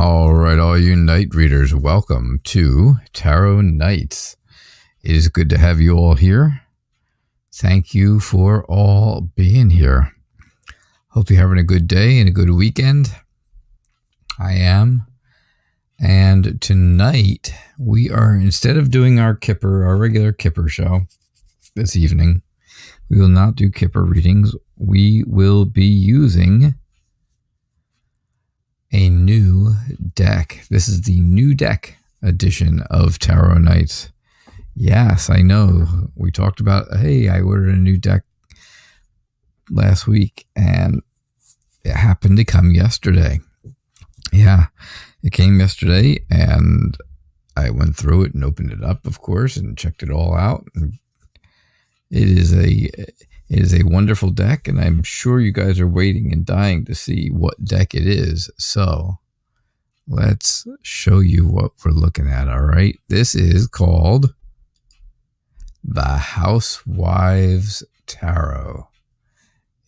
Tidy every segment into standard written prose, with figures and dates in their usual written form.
All right, all you night readers, welcome to Tarot Nights. It is good to have you all here. Thank you for all being here. Hope you're having a good day and a good weekend. I am. And tonight we are, instead of doing our regular Kipper show this evening, we will not do Kipper readings. We will be using a new deck. This is the new deck edition of Tarot Nights. Yes, I know. We talked about, hey, I ordered a new deck last week and it happened to come yesterday. Yeah, it came yesterday and I went through it and opened it up, of course, and checked it all out. And it is a wonderful deck, and I'm sure you guys are waiting and dying to see what deck it is. So let's show you what we're looking at, all right? This is called the Housewives Tarot.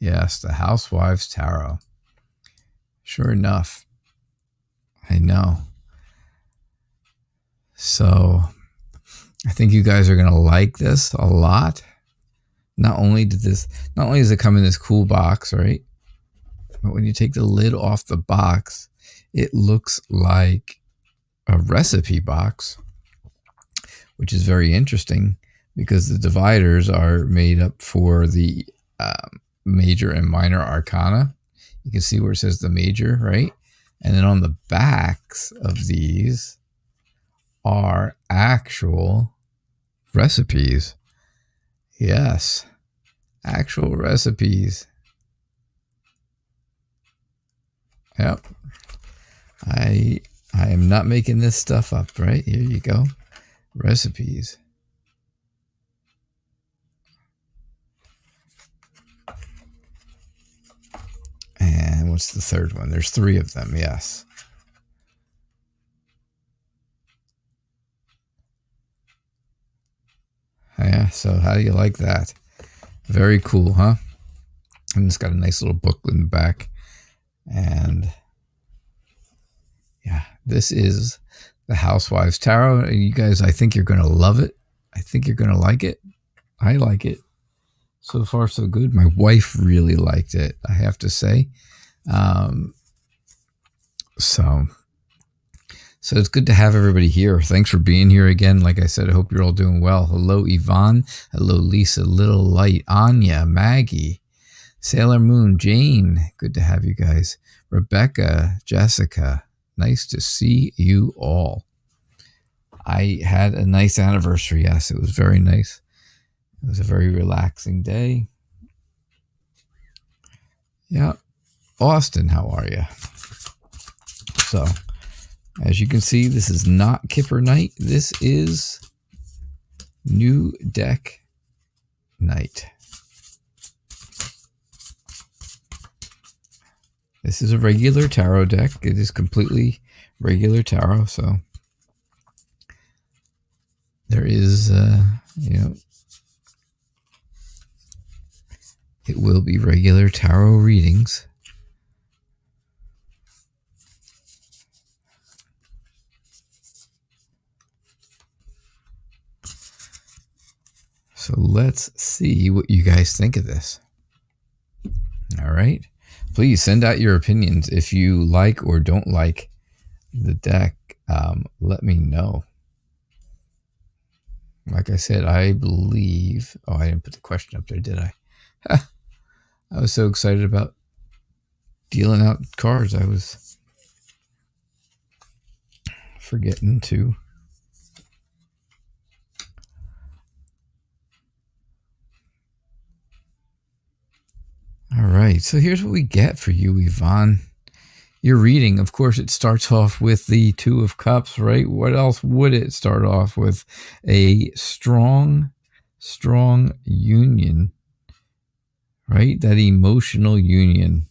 Yes, the Housewives Tarot. Sure enough. I know. So I think you guys are going to like this a lot. Not only does it come in this cool box, right? But when you take the lid off the box, it looks like a recipe box, which is very interesting because the dividers are made up for the major and minor arcana. You can see where it says the major, right? And then on the backs of these are actual recipes. Yes, actual recipes. Yep. I am not making this stuff up, right? Here you go. Recipes. And what's the third one? There's 3 of them, yes. Yeah, so how do you like that? Very cool, huh? And it's got a nice little booklet in the back. And yeah, this is the Housewives Tarot. You guys, I think you're going to love it. I think you're going to like it. I like it. So far, so good. My wife really liked it, I have to say. So it's good to have everybody here. Thanks for being here again. Like I said, I hope you're all doing well. Hello, Yvonne. Hello, Lisa, Little Light, Anya, Maggie, Sailor Moon, Jane. Good to have you guys. Rebecca, Jessica. Nice to see you all. I had a nice anniversary. Yes, it was very nice. It was a very relaxing day. Yeah. Austin, how are you? So, as you can see, this is not Kipper night. This is new deck night. This is a regular tarot deck. It is completely regular tarot. So there is, it will be regular tarot readings. So let's see what you guys think of this. All right. Please send out your opinions. If you like or don't like the deck, let me know. Like I said, I believe... Oh, I didn't put the question up there, did I? I was so excited about dealing out cards. I was forgetting to. All right, so here's what we get for you, Yvonne. Your reading, of course, it starts off with the 2 of Cups, right? What else would it start off with? A strong union, right? That emotional union.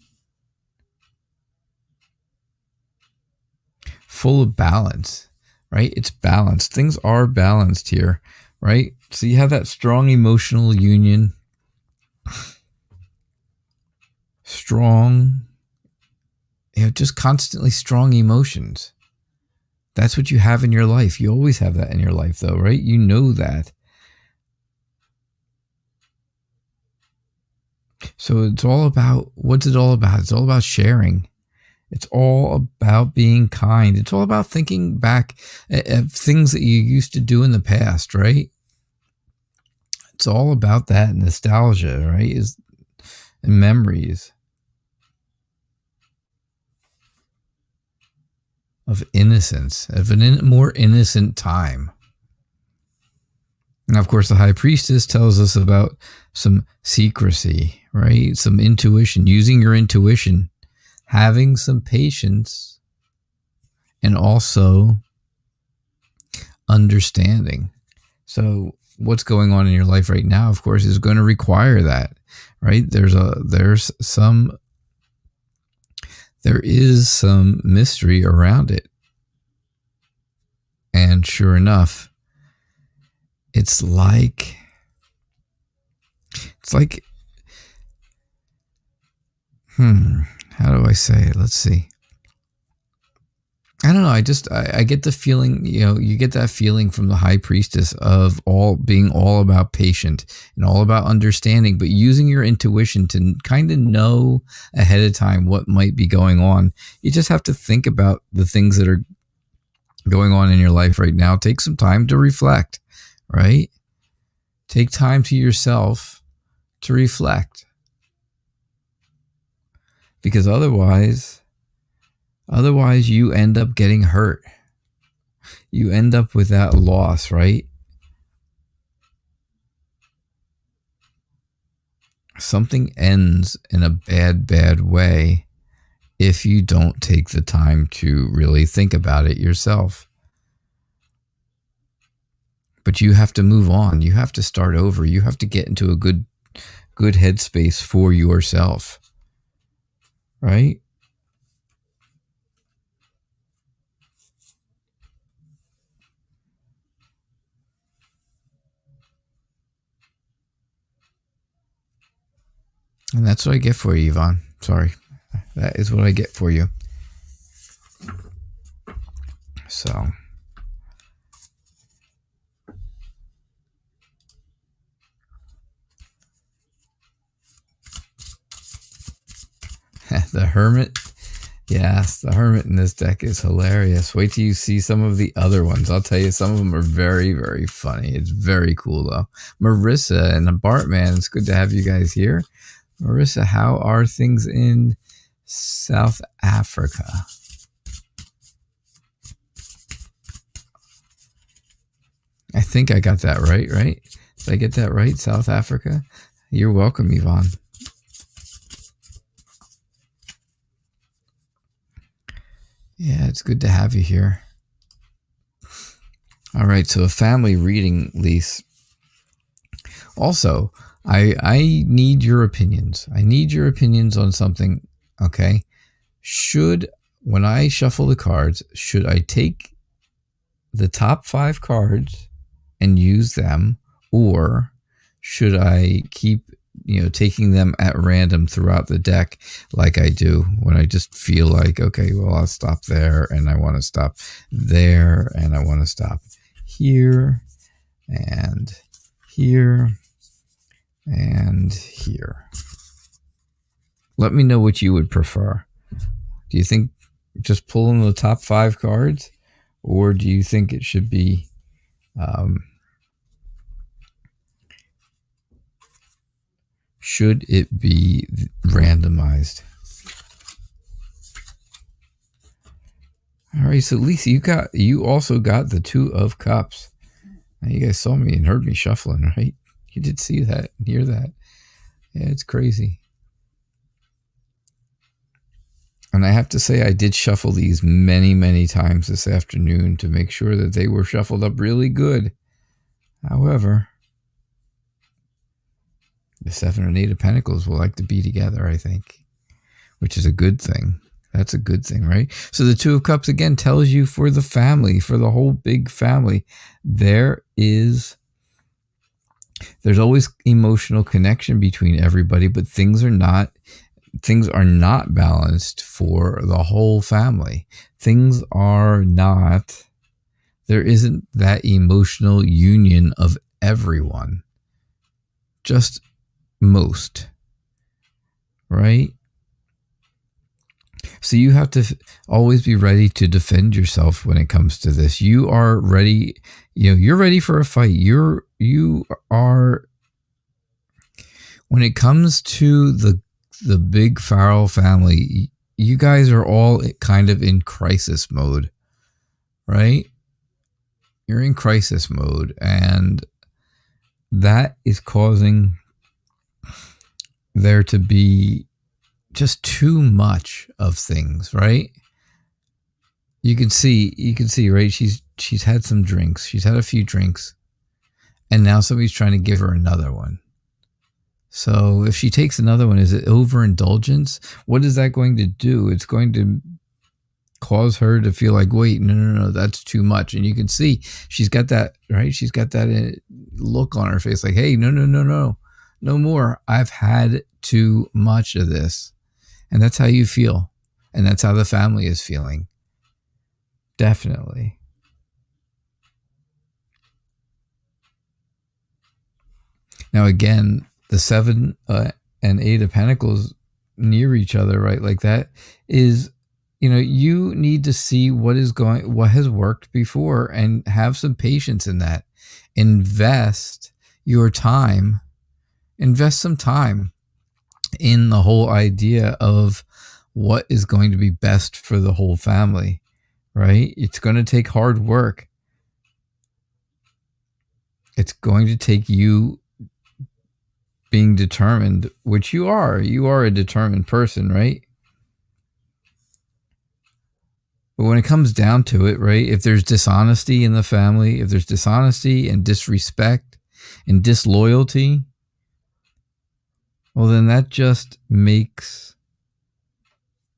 Full of balance, right? It's balanced. Things are balanced here, right? So you have that strong emotional union. Strong, just constantly strong emotions. That's what you have in your life. You always have that in your life, though, right? You know that. So it's all about, what's it all about? It's all about sharing. It's all about being kind. It's all about thinking back at things that you used to do in the past, right? It's all about that nostalgia, right? And memories of innocence, of a more innocent time. Now, of course, the High Priestess tells us about some secrecy, right? Some intuition, using your intuition, having some patience, and also understanding. So what's going on in your life right now, of course, is going to require that, right? There is some mystery around it. And sure enough, it's like, how do I say it? Let's see. I don't know. I get the feeling, you get that feeling from the High Priestess of being all about patient and all about understanding, but using your intuition to kind of know ahead of time what might be going on. You just have to think about the things that are going on in your life right now. Take some time to reflect, right? Take time to yourself to reflect. Because otherwise you end up getting hurt. You end up with that loss, right? Something ends in a bad way if you don't take the time to really think about it yourself. But you have to move on. You have to start over. You have to get into a good headspace for yourself. Right? And that's what I get for you, Yvonne. Sorry. That is what I get for you. So. The Hermit. Yes, the Hermit in this deck is hilarious. Wait till you see some of the other ones. I'll tell you, some of them are very, very funny. It's very cool, though. Marissa and the Bartman, it's good to have you guys here. Marissa, how are things in South Africa? I think I got that right? Did I get that right? South Africa? You're welcome, Yvonne. Yeah, it's good to have you here. All right, so a family reading, Lise. Also, I need your opinions. I need your opinions on something, okay? When I shuffle the cards, should I take the top 5 cards and use them, or should I keep taking them at random throughout the deck like I do when I just feel like, okay, well, I'll stop there, and I want to stop there, and I want to stop here, and here, and here. Let me know what you would prefer. Do you think just pulling the top 5 cards, or do you think it should be randomized? All right, so Lisa, you also got the 2 of Cups. Now, you guys saw me and heard me shuffling, right? You did see that and hear that. Yeah, it's crazy. And I have to say, I did shuffle these many, many times this afternoon to make sure that they were shuffled up really good. However, the 7 and 8 of Pentacles will like to be together, I think, which is a good thing. That's a good thing, right? So the 2 of Cups, again, tells you for the family, for the whole big family, there's always emotional connection between everybody, but things are not balanced for the whole family. Things are not There isn't that emotional union of everyone. Just most. Right? So you have to always be ready to defend yourself when it comes to this. You are ready, you're ready for a fight. You are, when it comes to the big Farrell family, you guys are all kind of in crisis mode, right? You're in crisis mode, and that is causing there to be just too much of things, right? You can see, right? She's had some drinks. She's had a few drinks, and now somebody's trying to give her another one. So if she takes another one, is it overindulgence? What is that going to do? It's going to cause her to feel like, wait, no, that's too much. And you can see she's got that, right? She's got that look on her face like, hey, no more. I've had too much of this. And that's how you feel. And that's how the family is feeling. Definitely. Now, again, the 7 and 8 of Pentacles near each other, right? Like that is, you need to see what has worked before and have some patience in that. Invest some time in the whole idea of what is going to be best for the whole family, right? It's going to take hard work. It's going to take you being determined, which you are. You are a determined person, right? But when it comes down to it, right, if there's dishonesty in the family, if there's dishonesty and disrespect and disloyalty, well, then that just makes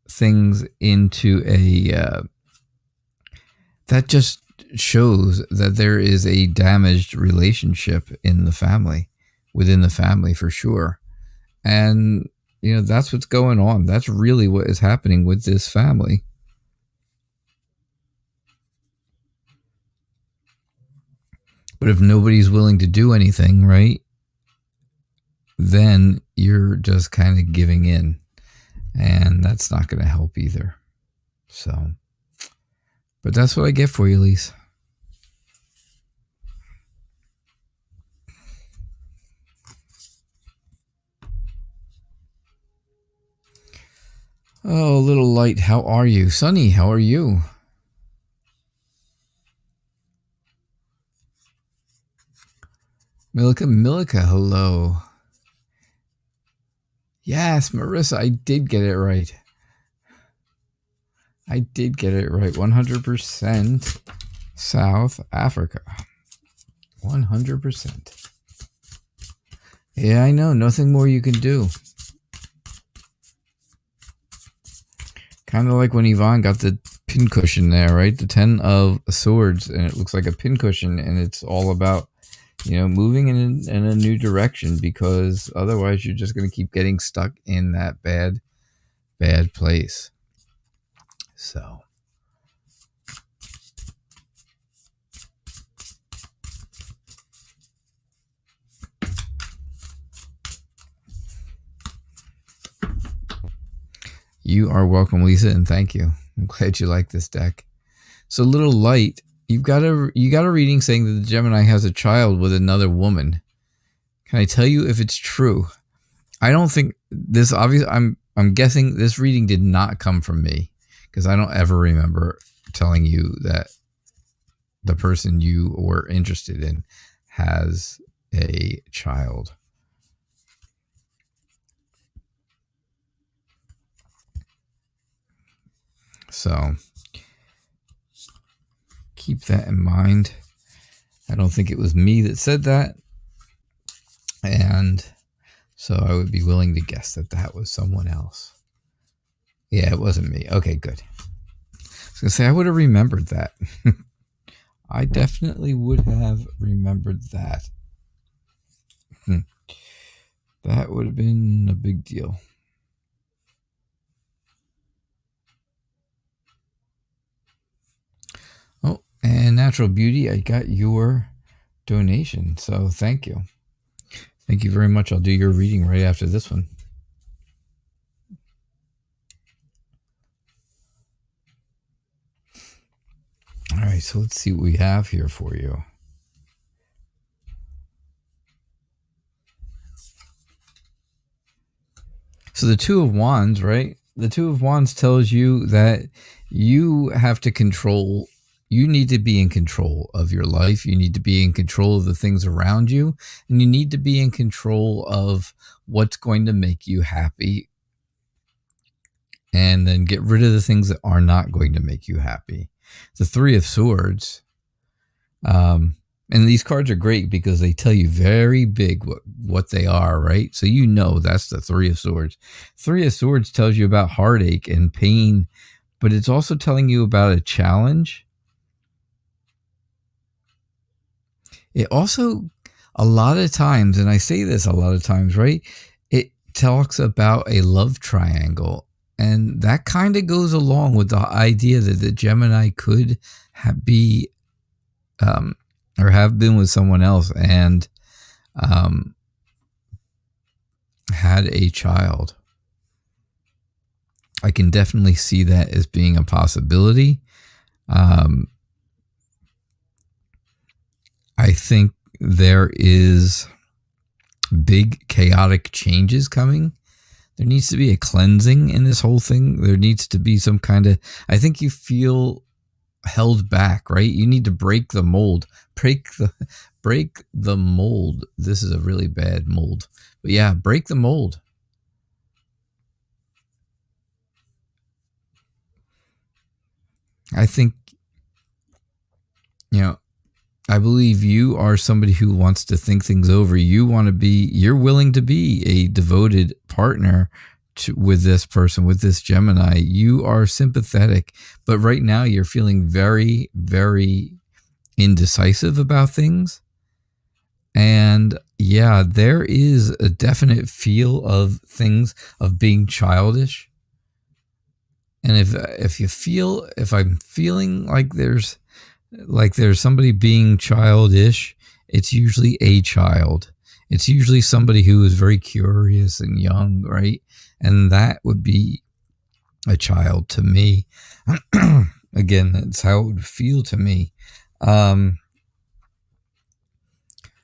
things into that just shows that there is a damaged relationship in the family, within the family for sure. And, that's what's going on. That's really what is happening with this family. But if nobody's willing to do anything, right, then you're just kind of giving in. And that's not going to help either. So, but that's what I get for you, Lise. Oh, little light, how are you? Sunny, how are you? Milka, hello. Yes, Marissa, I did get it right. 100% South Africa. 100%. Yeah, I know. Nothing more you can do. Kind of like when Yvonne got the pincushion there, right? The 10 of Swords, and it looks like a pincushion, and it's all about, moving in a new direction, because otherwise you're just going to keep getting stuck in that bad place. So. You are welcome, Lisa, and thank you. I'm glad you like this deck. So, little light, you got a reading saying that the Gemini has a child with another woman. Can I tell you if it's true? I don't think this. Obviously, I'm guessing this reading did not come from me, because I don't ever remember telling you that the person you were interested in has a child. So keep that in mind. I don't think it was me that said that. And so I would be willing to guess that was someone else. Yeah, it wasn't me. Okay, good. I was going to say, I would have remembered that. I definitely would have remembered that. That would have been a big deal. Oh, And Natural Beauty, I got your donation, so thank you. Thank you very much. I'll do your reading right after this one. All right, so let's see what we have here for you. So the Two of Wands, right? The Two of Wands tells you that you have to control, you need to be in control of your life. You need to be in control of the things around you. And you need to be in control of what's going to make you happy. And then get rid of the things that are not going to make you happy. The Three of Swords. And these cards are great because they tell you very big what they are, right? So you know that's the Three of Swords. Three of Swords tells you about heartache and pain, but it's also telling you about a challenge. It also, a lot of times, and I say this a lot of times, right? It talks about a love triangle. And that kind of goes along with the idea that the Gemini could be or have been with someone else and had a child. I can definitely see that as being a possibility. I think there is big chaotic changes coming. There needs to be a cleansing in this whole thing. There needs to be some kind of, I think you feel held back, right? You need to break the mold. Break the mold. This is a really bad mold. But yeah, break the mold. I think, I believe you are somebody who wants to think things over. You're willing to be a devoted partner with this person, with this Gemini. You are sympathetic, but right now you're feeling very, very indecisive about things. And yeah, there is a definite feel of things of being childish. And if I'm feeling like there's somebody being childish, it's usually a child. It's usually somebody who is very curious and young, right? And that would be a child to me. Again, that's how it would feel to me.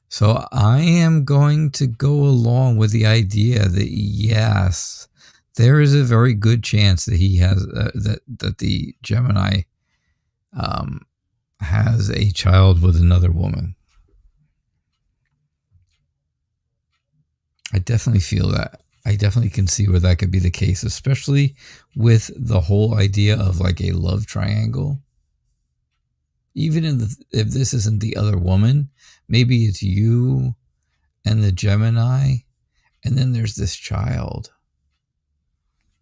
So I am going to go along with the idea that yes, there is a very good chance that he has that the Gemini has a child with another woman. I definitely feel that. I definitely can see where that could be the case, especially with the whole idea of like a love triangle. Even if this isn't the other woman, maybe it's you and the Gemini, and then there's this child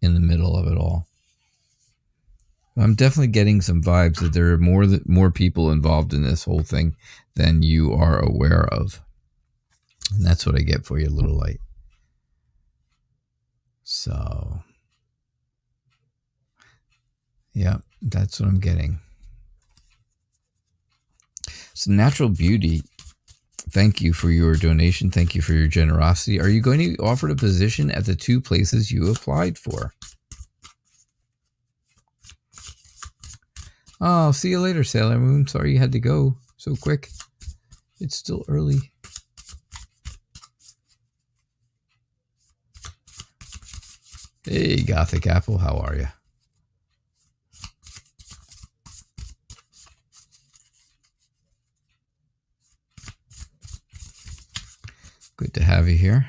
in the middle of it all. I'm definitely getting some vibes that there are more people involved in this whole thing than you are aware of. And that's what I get for you, Little Light. So, yeah, that's what I'm getting. So Natural Beauty, thank you for your donation. Thank you for your generosity. Are you going to be offered a position at the 2 places you applied for? Oh, see you later, Sailor Moon. Sorry you had to go so quick. It's still early. Hey, Gothic Apple, how are you? Good to have you here.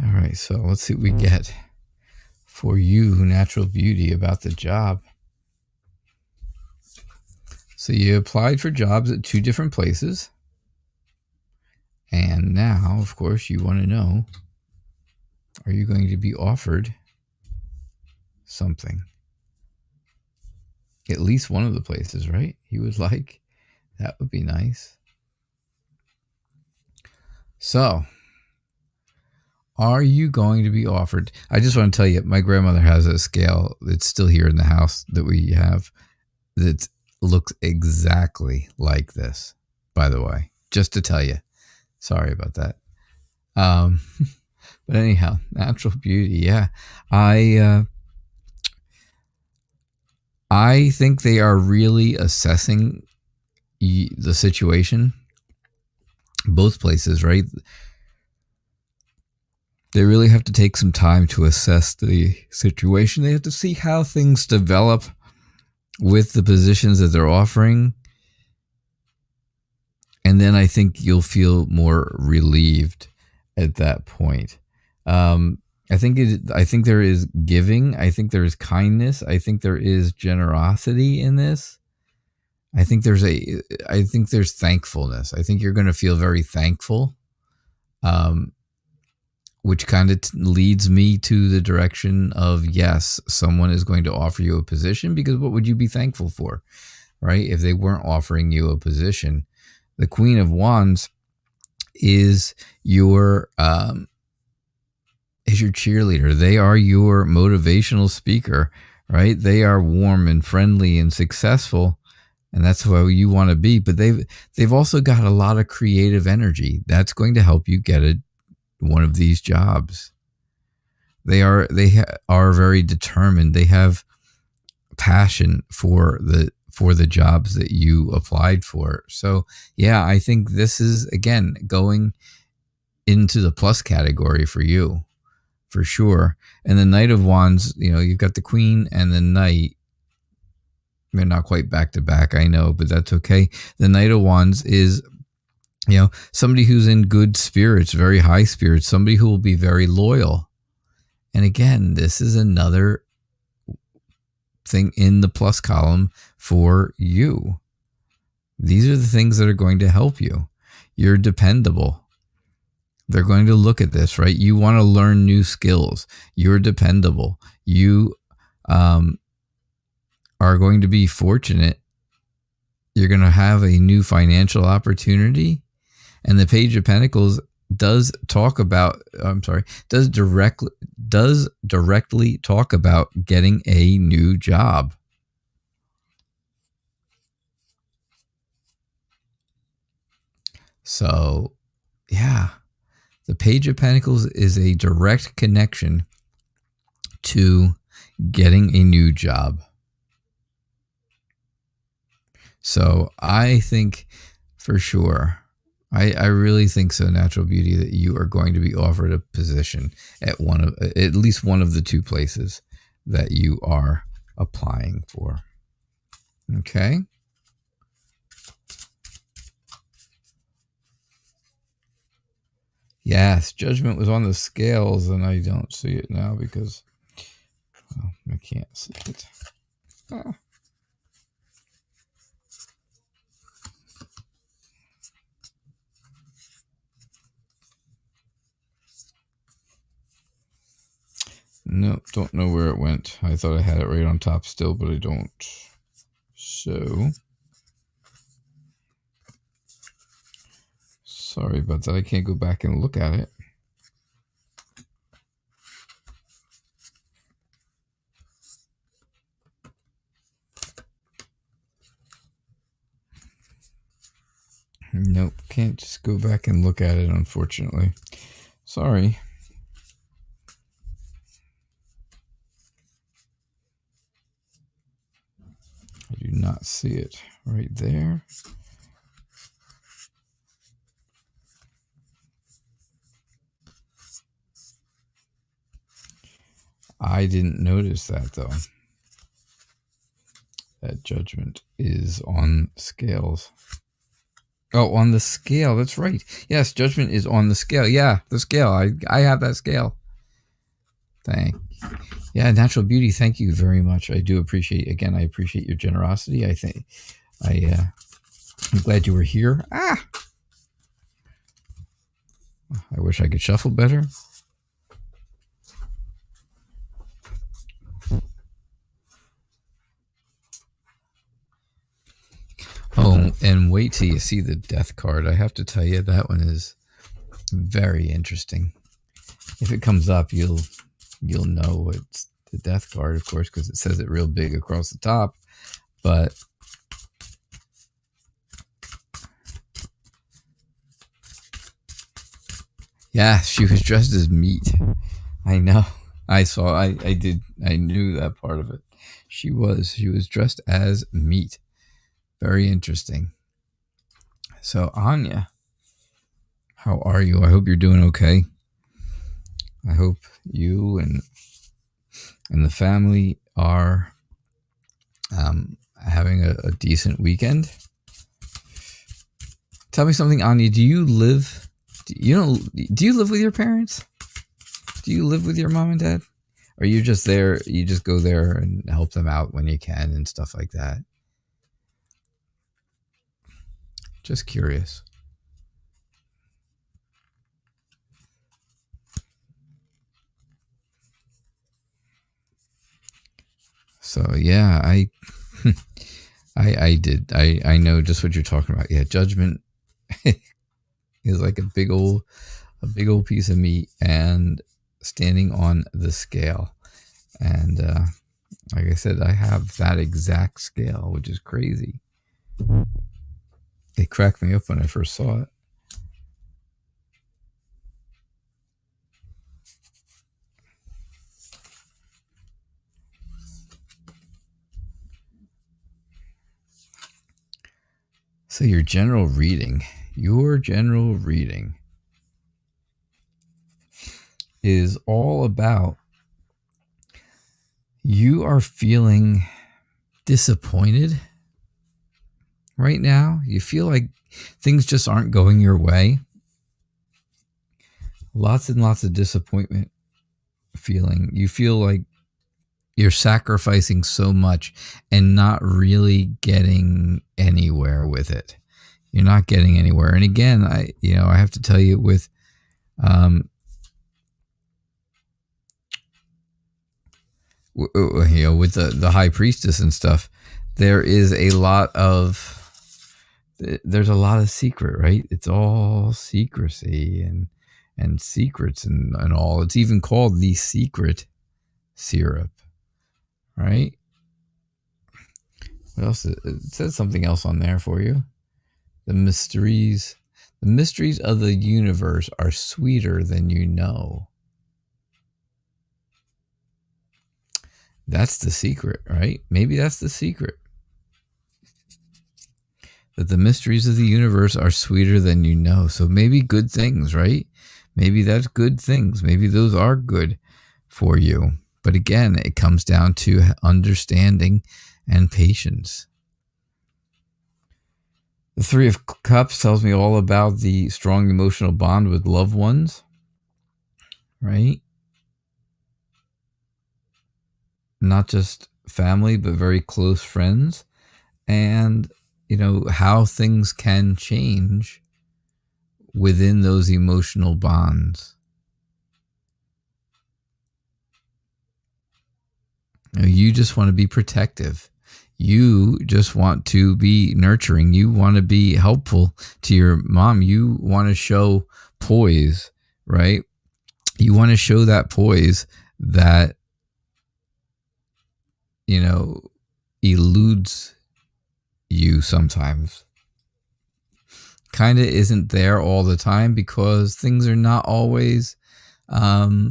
All right, so let's see what we get for you, Natural Beauty, about the job. So you applied for jobs at 2 different places. And now, of course, you want to know, are you going to be offered something. At least one of the places, right? He would like. That would be nice. So, are you going to be offered? I just want to tell you, my grandmother has a scale that's still here in the house that we have that looks exactly like this, by the way, just to tell you. Sorry about that. But anyhow, natural beauty. Yeah. I think they are really assessing the situation. Both places, right? They really have to take some time to assess the situation. They have to see how things develop with the positions that they're offering. And then I think you'll feel more relieved at that point. I think there is giving. I think there is kindness. I think there is generosity in this. I think there's thankfulness. I think you're going to feel very thankful. Which kind of leads me to the direction of, yes, someone is going to offer you a position, because what would you be thankful for, right? If they weren't offering you a position. The Queen of Wands is your cheerleader. They are your motivational speaker, right? They are warm and friendly and successful, and that's how you want to be. But they've also got a lot of creative energy. That's going to help you get one of these jobs. They are very determined. They have passion for the jobs that you applied for. So yeah, I think this is, again, going into the plus category for you, for sure. And the Knight of Wands, you've got the Queen and the Knight. They're not quite back to back, I know, but that's okay. The Knight of Wands is, somebody who's in good spirits, very high spirits, somebody who will be very loyal. And again, this is another thing in the plus column for you. These are the things that are going to help you. You're dependable. They're going to look at this, right? You want to learn new skills. You're dependable. You are going to be fortunate. You're going to have a new financial opportunity. And the Page of Pentacles does directly talk about getting a new job. So, yeah, the Page of Pentacles is a direct connection to getting a new job. So I think for sure, I really think so, Natural Beauty, that you are going to be offered a position at least one of the two places that you are applying for. Okay. Yes, Judgment was on the scales, and I don't see it now because I can't see it. Oh. No, don't know where it went. I thought I had it right on top still, but I don't. So, sorry about that. I can't go back and look at it. Nope, can't just go back and look at it, unfortunately. Sorry. I do not see it right there. I didn't notice that, though. That Judgment is on scales. Oh, on the scale. That's right. Yes, Judgment is on the scale. Yeah, the scale. I have that scale. Yeah, Natural Beauty, thank you very much. I do appreciate, again, I appreciate your generosity. I'm glad you were here. I wish I could shuffle better. And wait till you see the death card. I have to tell you, that one is very interesting. If it comes up, you'll know it's the death card, of course, because it says it real big across the top. But yeah, she was dressed as meat. I know. I knew that part of it. She was dressed as meat. Very interesting. So, Anya, how are you? I hope you're doing okay. I hope you and the family are having a decent weekend. Tell me something, Anya. Do you live with your parents? Do you live with your mom and dad? Or are you just there? You just go there and help them out when you can and stuff like that? Just curious. So yeah, I know just what you're talking about. Yeah, judgment is like a big old piece of meat and standing on the scale. And like I said, I have that exact scale, which is crazy. It cracked me up when I first saw it. So your general reading is all about you are feeling disappointed right now. You feel like things just aren't going your way. Lots and lots of disappointment feeling. You feel like you're sacrificing so much and not really getting anywhere with it. You're not getting anywhere. And again, I have to tell you with with the high priestess and stuff, there's a lot of secret, right? It's all secrecy and secrets and all. It's even called the secret syrup, right? What else? It says something else on there for you. The mysteries of the universe are sweeter than you know. That's the secret, right? Maybe that's the secret. That the mysteries of the universe are sweeter than you know. So maybe good things, right? Maybe that's good things. Maybe those are good for you. But again, it comes down to understanding and patience. The Three of Cups tells me all about the strong emotional bond with loved ones, right? Not just family, but very close friends. And, how things can change within those emotional bonds. You just want to be protective. You just want to be nurturing. You want to be helpful to your mom. You want to show poise, right? You want to show that poise that, eludes you sometimes. Kind of isn't there all the time because things are not always, right?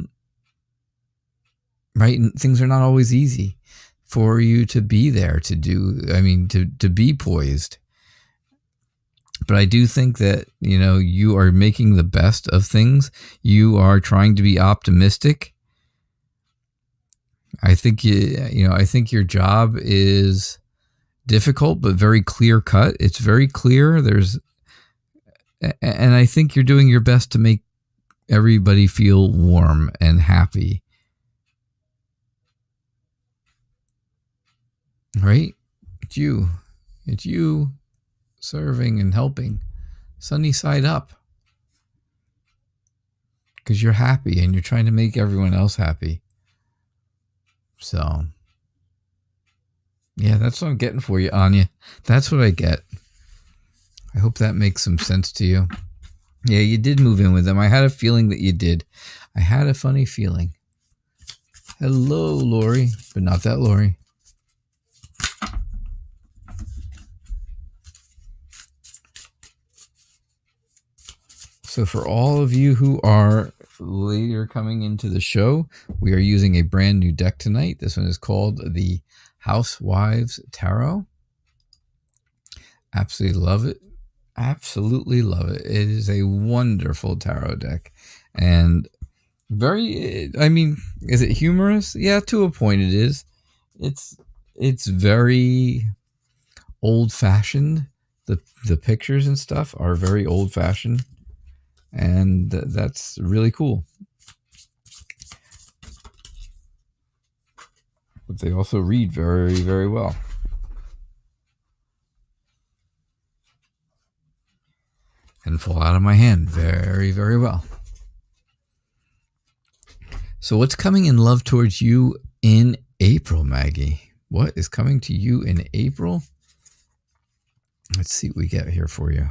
Things are not always easy for you to be there to do, to be poised. But I do think that, you are making the best of things. You are trying to be optimistic. I think I think your job is difficult, but very clear cut. It's very clear. And I think you're doing your best to make everybody feel warm and happy. Right? It's you serving and helping. Sunny side up. Because you're happy and you're trying to make everyone else happy. So, yeah, that's what I'm getting for you, Anya. That's what I get. I hope that makes some sense to you. Yeah, you did move in with them. I had a feeling that you did. I had a funny feeling. Hello, Lori, but not that Lori. So for all of you who are later coming into the show, we are using a brand new deck tonight. This one is called the Housewives Tarot. Absolutely love it. Absolutely love it. It is a wonderful tarot deck. And very, I mean, is it humorous? Yeah, to a point it is. It's very old-fashioned. The pictures and stuff are very old-fashioned. And that's really cool. But they also read very, very well. And fall out of my hand very, very well. So what's coming in love towards you in April, Maggie? What is coming to you in April? Let's see what we get here for you.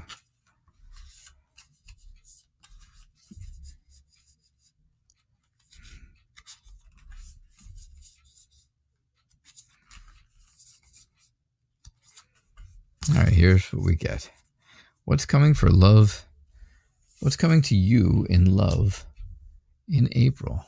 All right, here's what we get. What's coming for love? What's coming to you in love in April?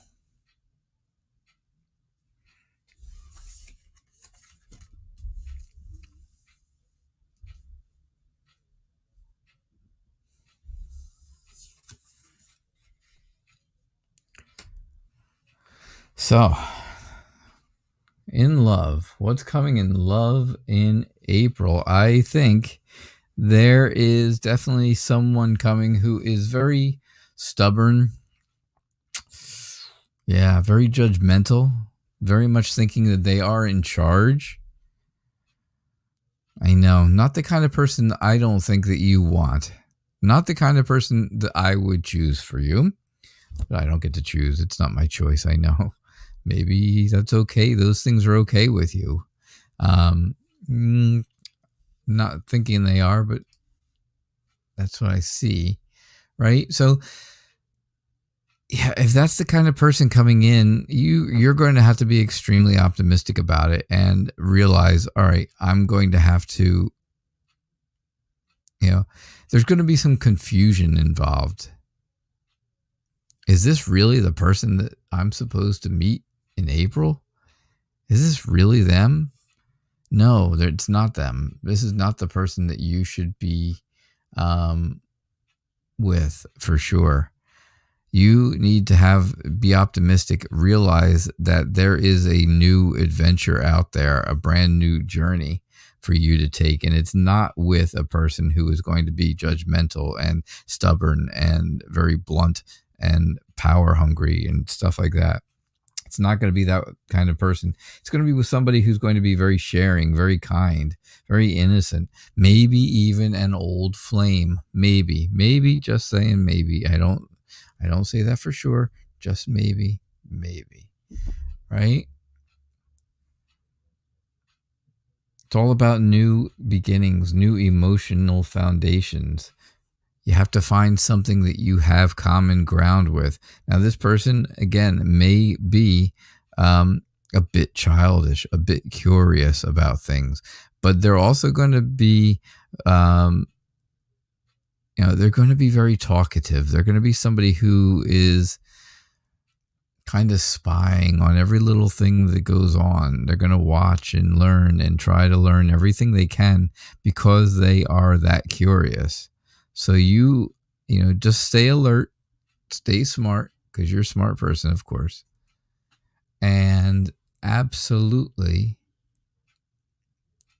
So, in love, what's coming in love in April? I think there is definitely someone coming who is very stubborn. Yeah, very judgmental, very much thinking that they are in charge. I know, not the kind of person I don't think that you want. Not the kind of person that I would choose for you. But I don't get to choose. It's not my choice, I know. Maybe that's okay. Those things are okay with you. Not thinking they are, but that's what I see, right? So, yeah, if that's the kind of person coming in, you're going to have to be extremely optimistic about it and realize, all right, I'm going to have to, there's going to be some confusion involved. Is this really the person that I'm supposed to meet in April? Is this really them? No, it's not them. This is not the person that you should be with for sure. You need to be optimistic, realize that there is a new adventure out there, a brand new journey for you to take. And it's not with a person who is going to be judgmental and stubborn and very blunt and power hungry and stuff like that. It's not going to be that kind of person. It's going to be with somebody who's going to be very sharing, very kind, very innocent, maybe even an old flame. Maybe, just saying maybe. I don't say that for sure. Just maybe, right? It's all about new beginnings, new emotional foundations. You have to find something that you have common ground with. Now, this person, again, may be a bit childish, a bit curious about things, but they're also going to be, they're going to be very talkative. They're going to be somebody who is kind of spying on every little thing that goes on. They're going to watch and learn and try to learn everything they can because they are that curious. So you just stay alert, stay smart, because you're a smart person, of course. And absolutely,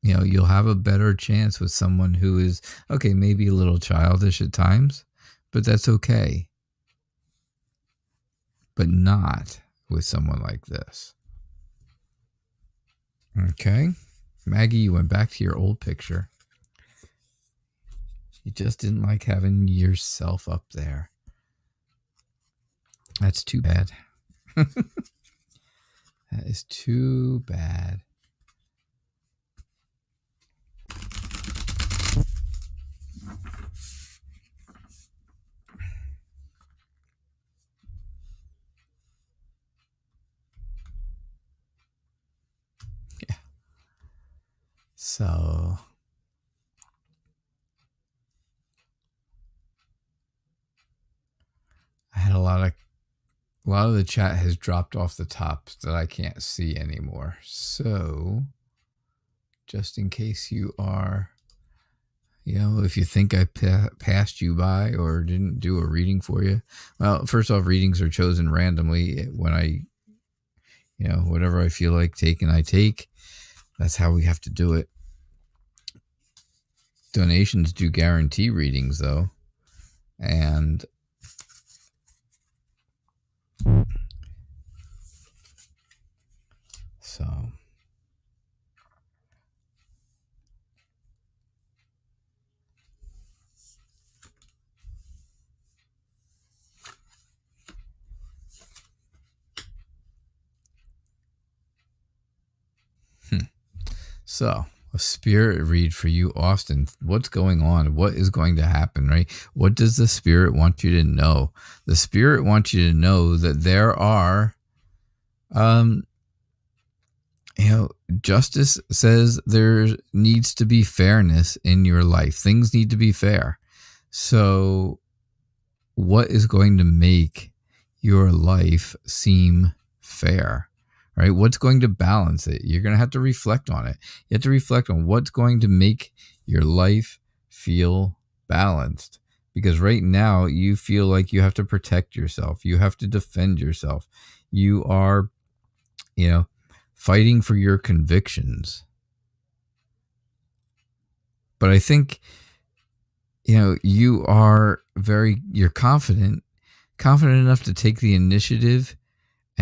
you'll have a better chance with someone who is, okay, maybe a little childish at times, but that's okay. But not with someone like this. Okay. Maggie, you went back to your old picture. You just didn't like having yourself up there. That's too bad. That is too bad. So I had a lot of the chat has dropped off the top that I can't see anymore. So just in case you are, if you think I passed you by or didn't do a reading for you, well, first off, readings are chosen randomly when I, whatever I feel like taking, I take. That's how we have to do it. Donations do guarantee readings, though. And so So, a spirit read for you, Austin. What's going on? What is going to happen, right? What does the spirit want you to know? The spirit wants you to know that there are, justice says there needs to be fairness in your life. Things need to be fair. So, what is going to make your life seem fair? Right? What's going to balance it? You're going to have to reflect on it. You have to reflect on what's going to make your life feel balanced. Because right now you feel like you have to protect yourself. You have to defend yourself. You are, fighting for your convictions. But I think, you're confident enough to take the initiative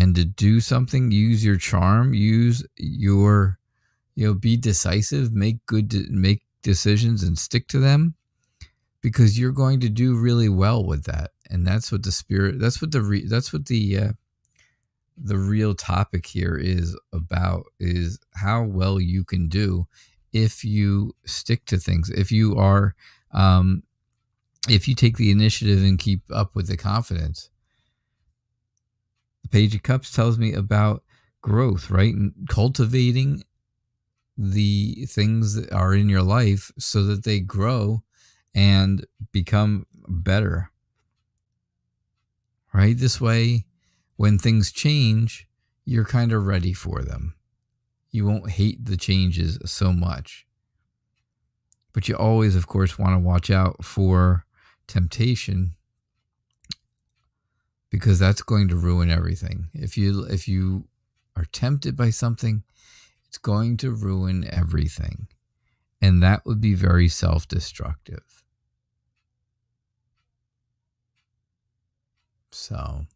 and to do something. Use your charm, use your, be decisive, make decisions and stick to them, because you're going to do really well with that. And that's what the spirit, that's what the real topic here is about, is how well you can do if you stick to things. If you are, if you take the initiative and keep up with the confidence. The Page of Cups tells me about growth, right? And cultivating the things that are in your life so that they grow and become better, right? This way, when things change, you're kind of ready for them. You won't hate the changes so much. But you always, of course, want to watch out for temptation, because that's going to ruin everything. If you are tempted by something, it's going to ruin everything. And that would be very self-destructive. So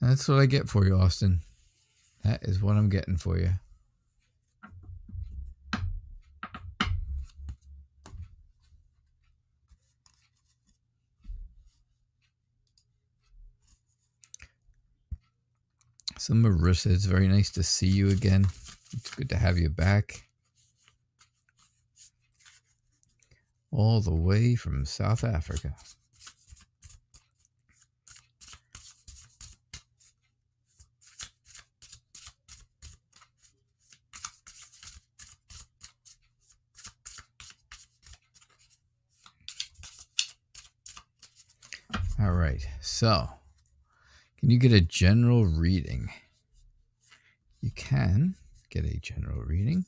that's what I get for you, Austin. That is what I'm getting for you. So Marissa, it's very nice to see you again. It's good to have you back. All the way from South Africa. All right, so can you get a general reading? You can get a general reading.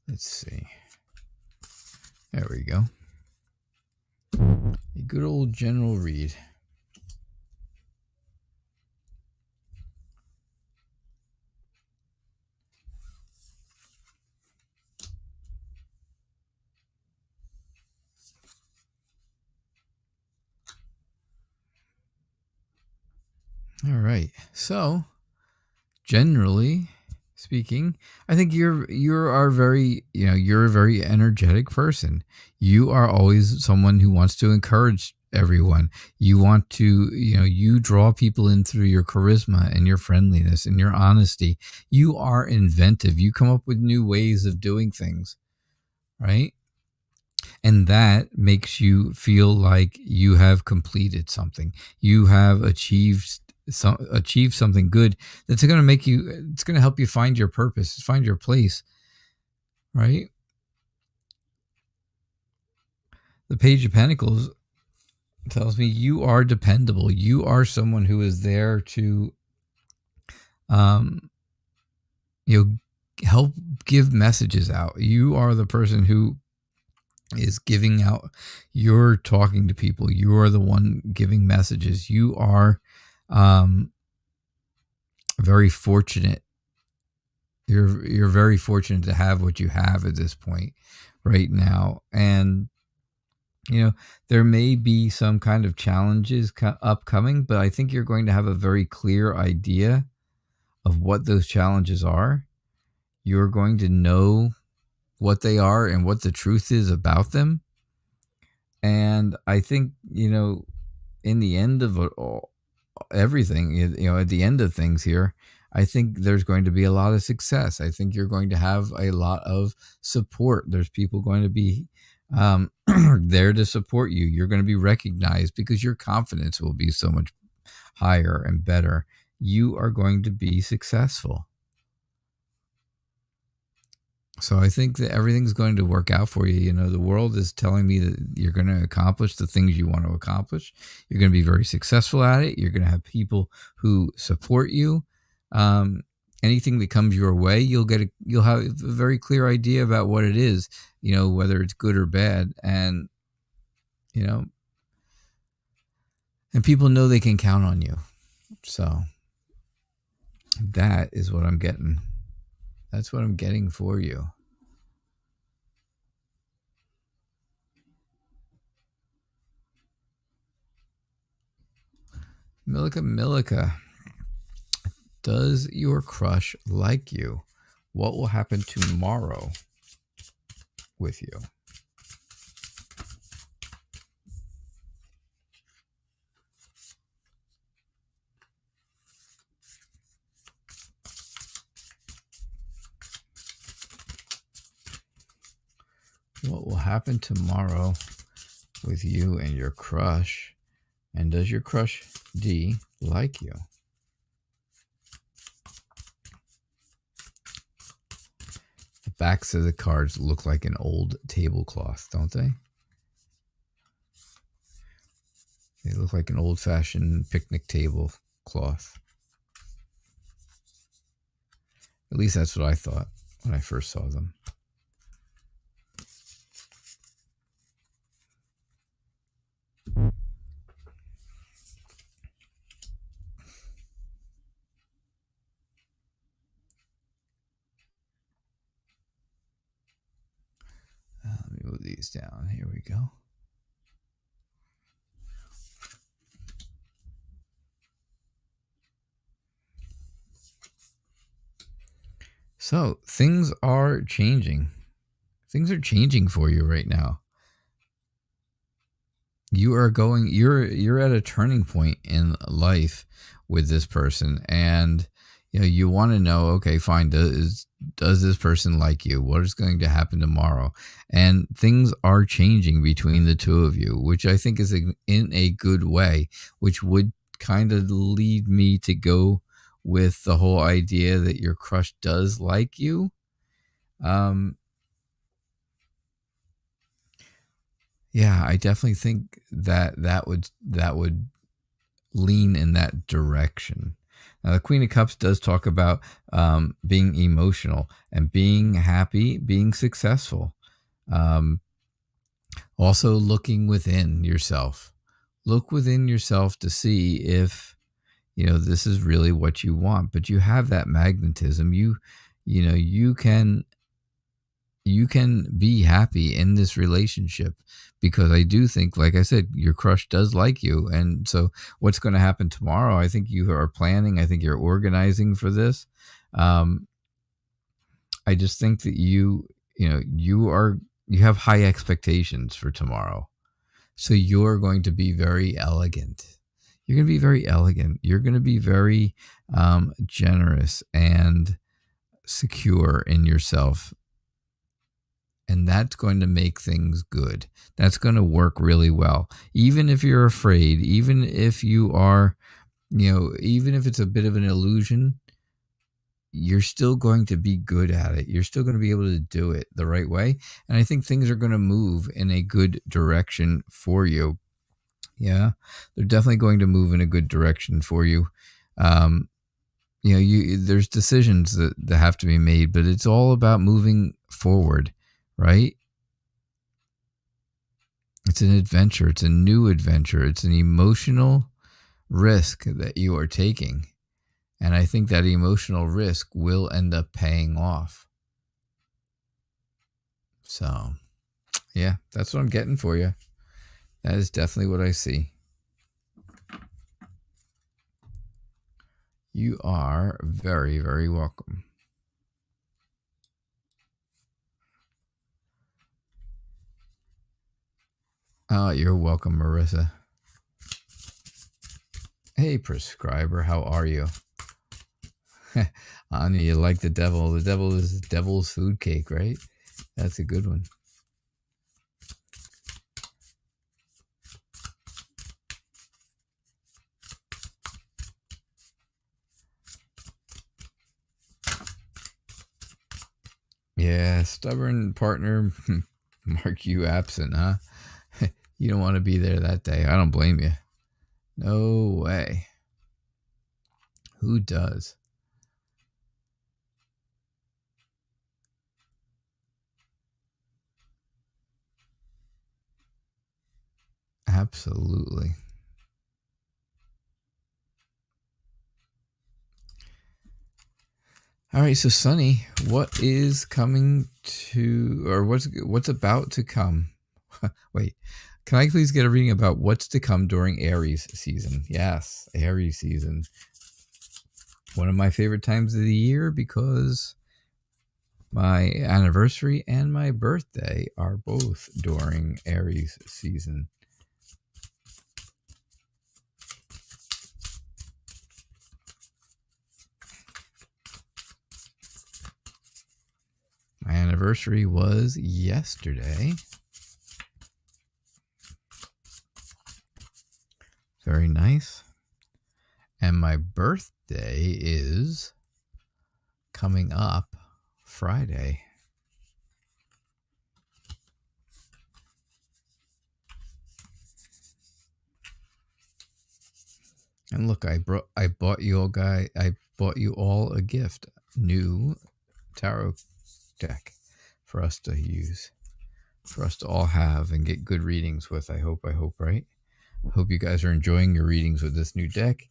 Let's see. There we go. A good old general read. All right. So, generally speaking, I think you're a very energetic person. You are always someone who wants to encourage everyone. You want to, you draw people in through your charisma and your friendliness and your honesty. You are inventive. You come up with new ways of doing things, right? And that makes you feel like you have completed something. You have achieved something good that's going to make you, it's going to help you find your purpose, find your place, right? The Page of Pentacles tells me you are dependable. You are someone who is there to, help give messages out. You are the person who is giving out. You're talking to people. You are the one giving messages. You are very fortunate. You're very fortunate to have what you have at this point right now. And there may be some kind of challenges upcoming, but I think you're going to have a very clear idea of what those challenges are. You're going to know what they are and what the truth is about them. And I think, in the end of everything, at the end of things here, I think there's going to be a lot of success. I think you're going to have a lot of support. There's people going to be there to support you. You're going to be recognized because your confidence will be so much higher and better. You are going to be successful. So I think that everything's going to work out for you. The world is telling me that you're going to accomplish the things you want to accomplish. You're going to be very successful at it. You're going to have people who support you. Anything that comes your way, you'll have a very clear idea about what it is, whether it's good or bad. And, and people know they can count on you. So that is what I'm getting. That's what I'm getting for you. Milika. Does your crush like you? What will happen tomorrow with you? What will happen tomorrow with you and your crush? And does your crush D like you? The backs of the cards look like an old tablecloth, don't they? They look like an old-fashioned picnic table cloth. At least that's what I thought when I first saw them. Let me move these down. Here we go. So things are changing. Things are changing for you right now. You're at a turning point in life with this person, and you want to know, okay, fine, does this person like you? What is going to happen tomorrow? And things are changing between the two of you, which I think is in a good way, which would kind of lead me to go with the whole idea that your crush does like you. Yeah, I definitely think that would lean in that direction. Now, the Queen of Cups does talk about being emotional and being happy, being successful. Also looking within yourself. Look within yourself to see if, this is really what you want. But you have that magnetism. You can be happy in this relationship, because I do think, like I said, your crush does like you. And so what's going to happen tomorrow? I think you are planning. I think you're organizing for this. I just think that you have high expectations for tomorrow. So you're going to be very elegant. You're going to be very elegant. You're going to be very generous and secure in yourself. And that's going to make things good. That's going to work really well. Even if you're afraid, even if you are, even if it's a bit of an illusion, you're still going to be good at it. You're still going to be able to do it the right way. And I think things are going to move in a good direction for you. Yeah, they're definitely going to move in a good direction for you. There's decisions that have to be made, but it's all about moving forward, right? It's an adventure. It's a new adventure. It's an emotional risk that you are taking. And I think that emotional risk will end up paying off. So, yeah, that's what I'm getting for you. That is definitely what I see. You are very, very welcome. Oh, you're welcome, Marissa. Hey, prescriber, how are you? Anna, you like the devil. The devil is devil's food cake, right? That's a good one. Yeah, stubborn partner, mark you absent, huh? You don't want to be there that day. I don't blame you. No way. Who does? Absolutely. All right, so Sunny, what is coming to, or what's about to come? Wait, can I please get a reading about what's to come during Aries season? Yes, Aries season. One of my favorite times of the year because my anniversary and my birthday are both during Aries season. My anniversary was yesterday. Very nice. And my birthday is coming up Friday. And look, I bought you all a gift, new tarot deck for us to use, for us to all have and get good readings with. I hope, right? I hope you guys are enjoying your readings with this new deck.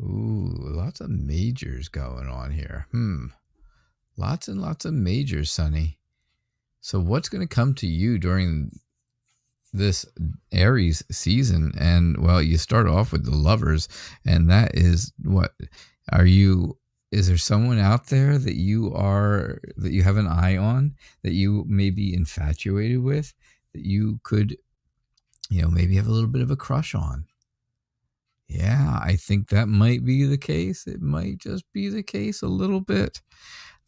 Ooh, lots of majors going on here. Lots and lots of majors, Sunny. So what's going to come to you during this Aries season? And well, you start off with the Lovers, and that is what is there someone out there that you have an eye on, that you may be infatuated with, that you could maybe have a little bit of a crush on? Yeah, I think that might be the case. It might just be the case a little bit.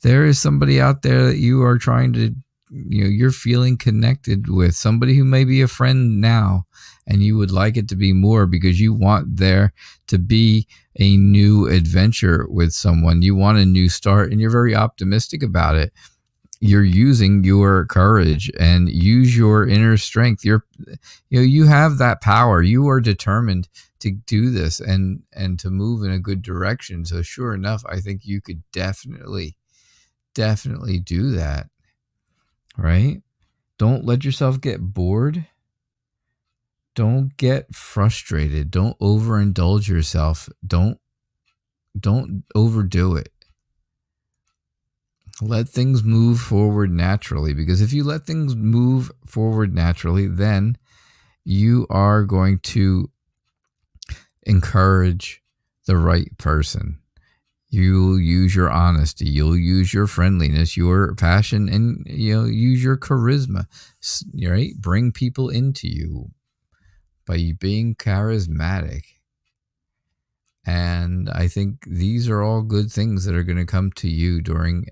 There is somebody out there that you are trying to, you're feeling connected with, somebody who may be a friend now, and you would like it to be more because you want there to be a new adventure with someone. You want a new start, and you're very optimistic about it. You're using your courage and use your inner strength. You have that power. You are determined to do this and to move in a good direction. So sure enough, I think you could definitely do that, right? Don't let yourself get bored. Don't get frustrated. Don't overindulge yourself. Don't overdo it. Let things move forward naturally, because if you let things move forward naturally, then you are going to encourage the right person. You'll use your honesty, you'll use your friendliness, your passion, and use your charisma, right? Bring people into you by being charismatic. And I think these are all good things that are going to come to you during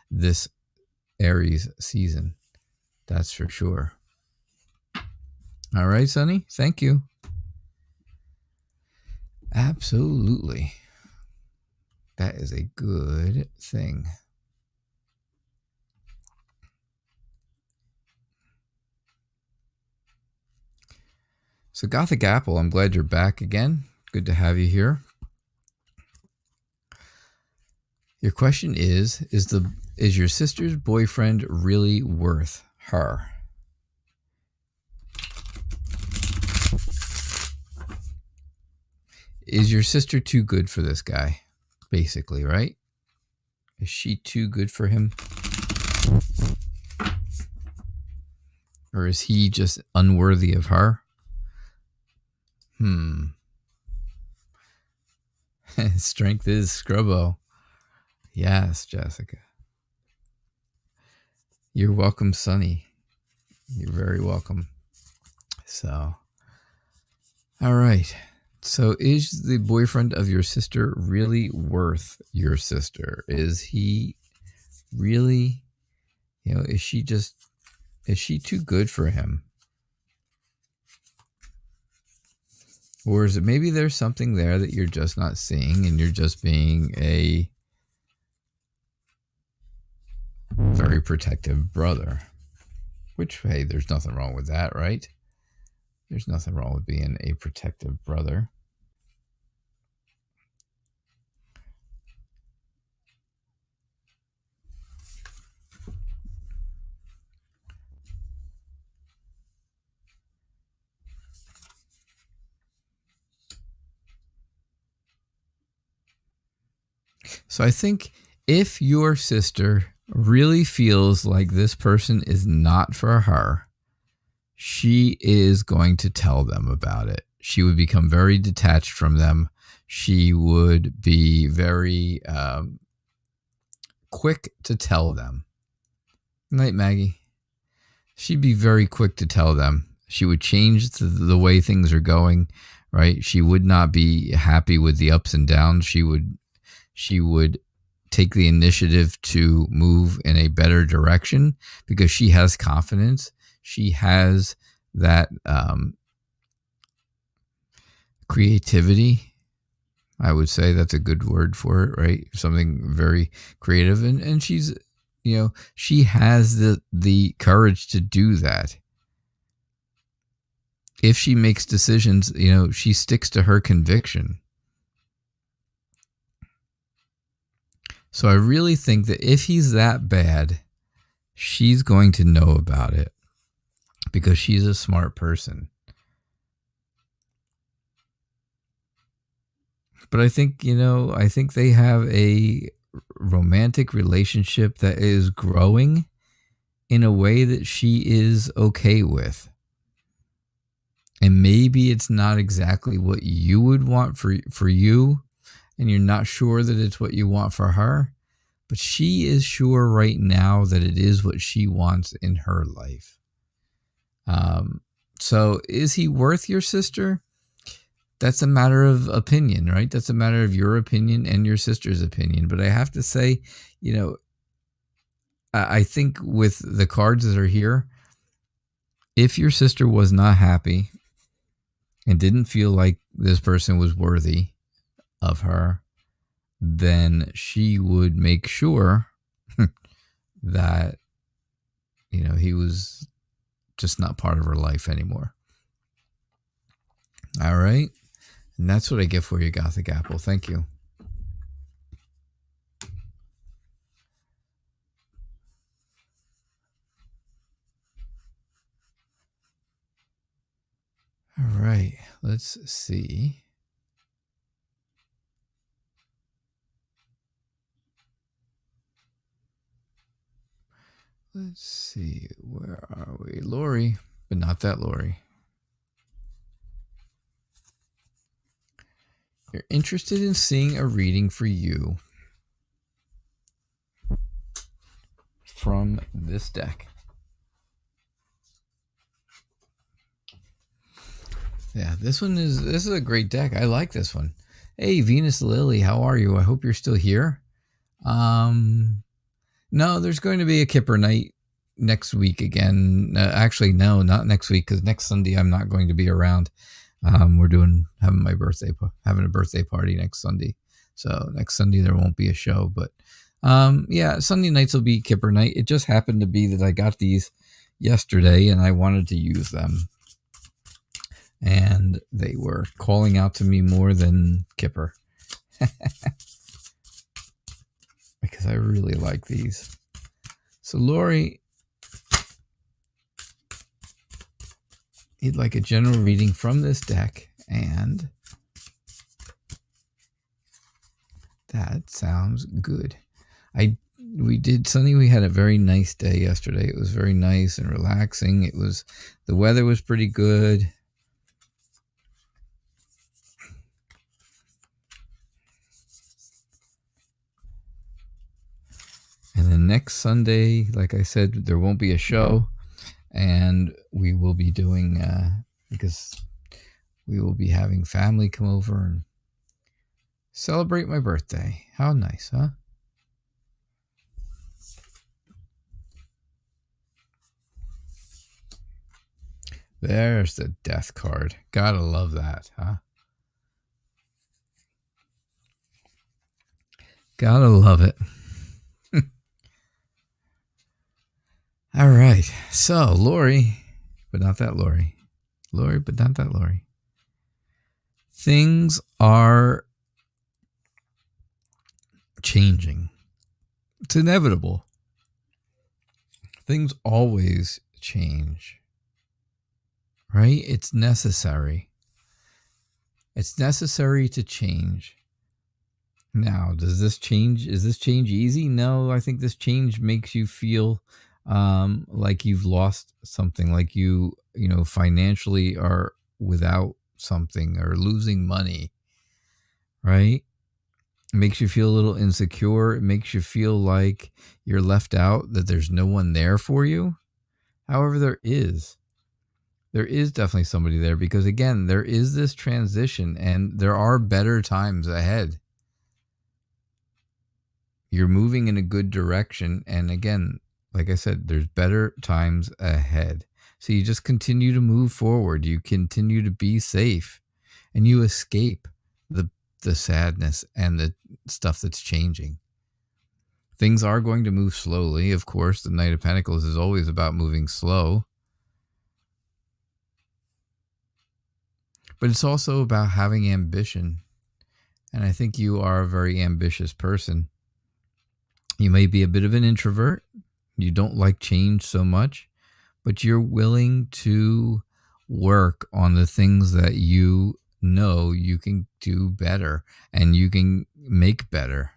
this Aries season. That's for sure. All right, Sonny. Thank you. Absolutely. That is a good thing. So Gothic Apple, I'm glad you're back again. Good to have you here. Your question is your sister's boyfriend really worth her? Is your sister too good for this guy? Basically, right? Is she too good for him? Or is he just unworthy of her? Strength is Scrubbo. Yes, Jessica. You're welcome, Sonny. You're very welcome. So, all right. So is the boyfriend of your sister really worth your sister? Is he really, is she too good for him? Or is it maybe there's something there that you're just not seeing and you're just being a very protective brother? Which, hey, there's nothing wrong with that, right? There's nothing wrong with being a protective brother. So I think if your sister really feels like this person is not for her, she is going to tell them about it. She would become very detached from them. She would be very quick to tell them. Night, Maggie. She'd be very quick to tell them. She would change the way things are going, right? She would not be happy with the ups and downs. She would take the initiative to move in a better direction because she has confidence. She has that creativity. I would say that's a good word for it, right? Something very creative. And she's, she has the courage to do that. If she makes decisions, she sticks to her conviction. So I really think that if he's that bad, she's going to know about it because she's a smart person. But I think, they have a romantic relationship that is growing in a way that she is okay with. And maybe it's not exactly what you would want for you, and you're not sure that it's what you want for her, but she is sure right now that it is what she wants in her life. So is he worth your sister? That's a matter of opinion, right? That's a matter of your opinion and your sister's opinion. But I have to say, I think with the cards that are here, if your sister was not happy and didn't feel like this person was worthy of her, then she would make sure that, he was just not part of her life anymore. All right. And that's what I get for you, Gothic Apple. Thank you. All right. Let's see. Let's see. Where are we? Lori, but not that Lori. You're interested in seeing a reading for you from this deck. Yeah, this is a great deck. I like this one. Hey, Venus Lily, how are you? I hope you're still here. No, there's going to be a Kipper night next week again. Actually, no, not next week, because next Sunday I'm not going to be around. We're having a birthday party next Sunday. So next Sunday there won't be a show, but yeah, Sunday nights will be Kipper night. It just happened to be that I got these yesterday and I wanted to use them. And they were calling out to me more than Kipper. Because I really like these. So Lori, you'd like a general reading from this deck, and that sounds good. We had a very nice day yesterday. It was very nice and relaxing. The weather was pretty good. And then next Sunday, like I said, there won't be a show, and we will be doing, because we will be having family come over and celebrate my birthday. How nice, huh? There's the death card. Gotta love that, huh? Gotta love it. All right. So, Lori, but not that Lori. Lori, but not that Lori. Things are changing. It's inevitable. Things always change. Right? It's necessary. It's necessary to change. Now, is this change easy? No, I think this change makes you feel like you've lost something, like you financially are without something or losing money, right? It makes you feel a little insecure. It makes you feel like you're left out, that there's no one there for you. However, there is definitely somebody there, because again, there is this transition and there are better times ahead. You're moving in a good direction. And again, like I said, there's better times ahead. So you just continue to move forward. You continue to be safe, and you escape the sadness and the stuff that's changing. Things are going to move slowly. Of course, the Knight of Pentacles is always about moving slow. But it's also about having ambition. And I think you are a very ambitious person. You may be a bit of an introvert. You don't like change so much, but you're willing to work on the things that you know you can do better and you can make better.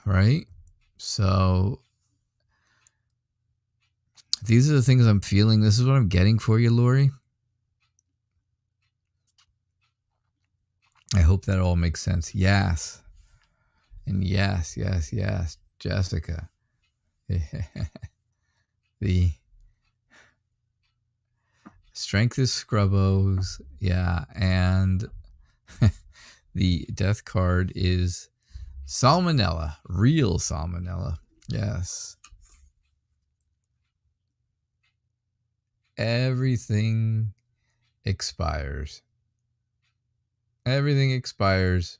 Right? So these are the things I'm feeling. This is what I'm getting for you, Lori. I hope that all makes sense. Yes. And yes, Jessica. The strength is Scrubbos. Yeah. And the death card is salmonella. Real salmonella. Yes. Everything expires. Everything expires.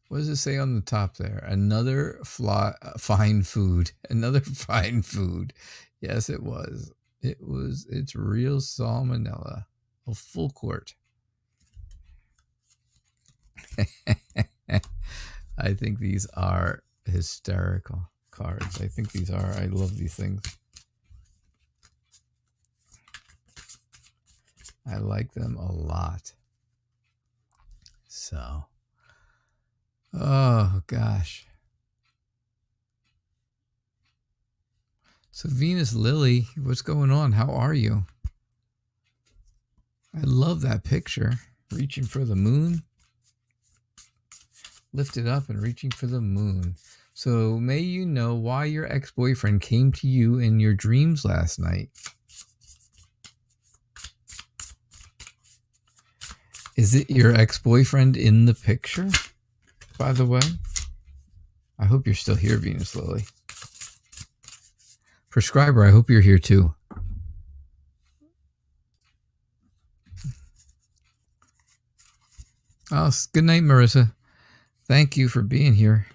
What does it say on the top there? Another fine food. Another fine food. Yes, it was. It's real salmonella. A full quart. I think these are hysterical cards. I love these things. I like them a lot. So, oh gosh. So Venus Lily, what's going on? How are you? I love that picture. Reaching for the moon. Lifted up and reaching for the moon. So may you know why your ex-boyfriend came to you in your dreams last night. Is it your ex-boyfriend in the picture, by the way? I hope you're still here, Venus Lily. Prescriber, I hope you're here too. Oh, good night, Marissa. Thank you for being here.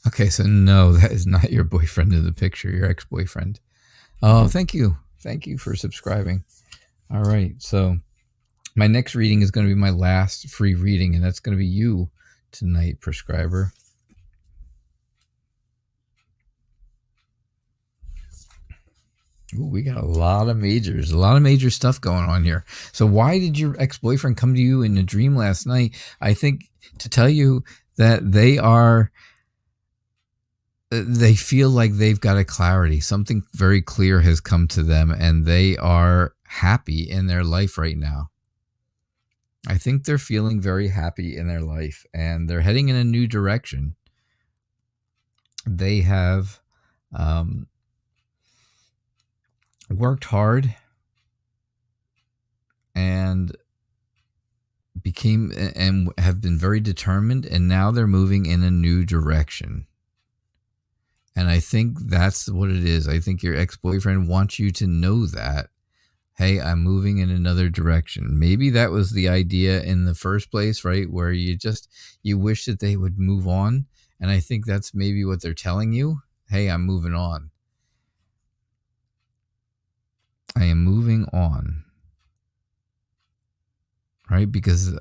Okay, so no, that is not your boyfriend in the picture, your ex-boyfriend. Oh, thank you. Thank you for subscribing. All right, so my next reading is going to be my last free reading, and that's going to be you tonight, prescriber. Ooh, we got a lot of major stuff going on here. So why did your ex-boyfriend come to you in a dream last night? I think to tell you that they feel like they've got a clarity. Something very clear has come to them, and they are happy in their life right now. I think they're feeling very happy in their life, and they're heading in a new direction. They have worked hard and have been very determined, and now they're moving in a new direction. And I think that's what it is. I think your ex-boyfriend wants you to know that, hey, I'm moving in another direction. Maybe that was the idea in the first place, right? Where you wish that they would move on. And I think that's maybe what they're telling you. Hey, I'm moving on. I am moving on. Right? Because,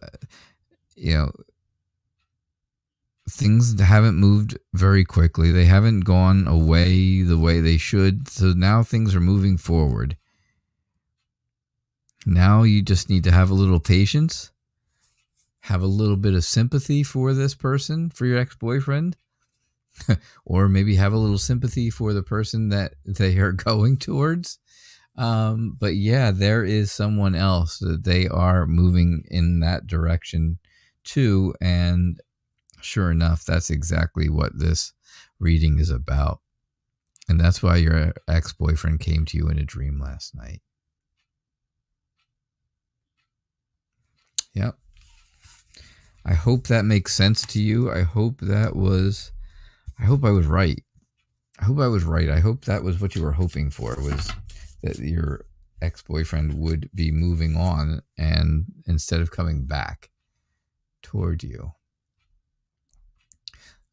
things haven't moved very quickly. They haven't gone away the way they should. So now things are moving forward. Now you just need to have a little patience, have a little bit of sympathy for this person, for your ex-boyfriend, or maybe have a little sympathy for the person that they are going towards. But yeah, there is someone else that they are moving in that direction too. And sure enough, that's exactly what this reading is about. And that's why your ex-boyfriend came to you in a dream last night. Yep. I hope that makes sense to you. I hope I was right. I hope I was right. I hope that was what you were hoping for, was that your ex-boyfriend would be moving on and instead of coming back toward you.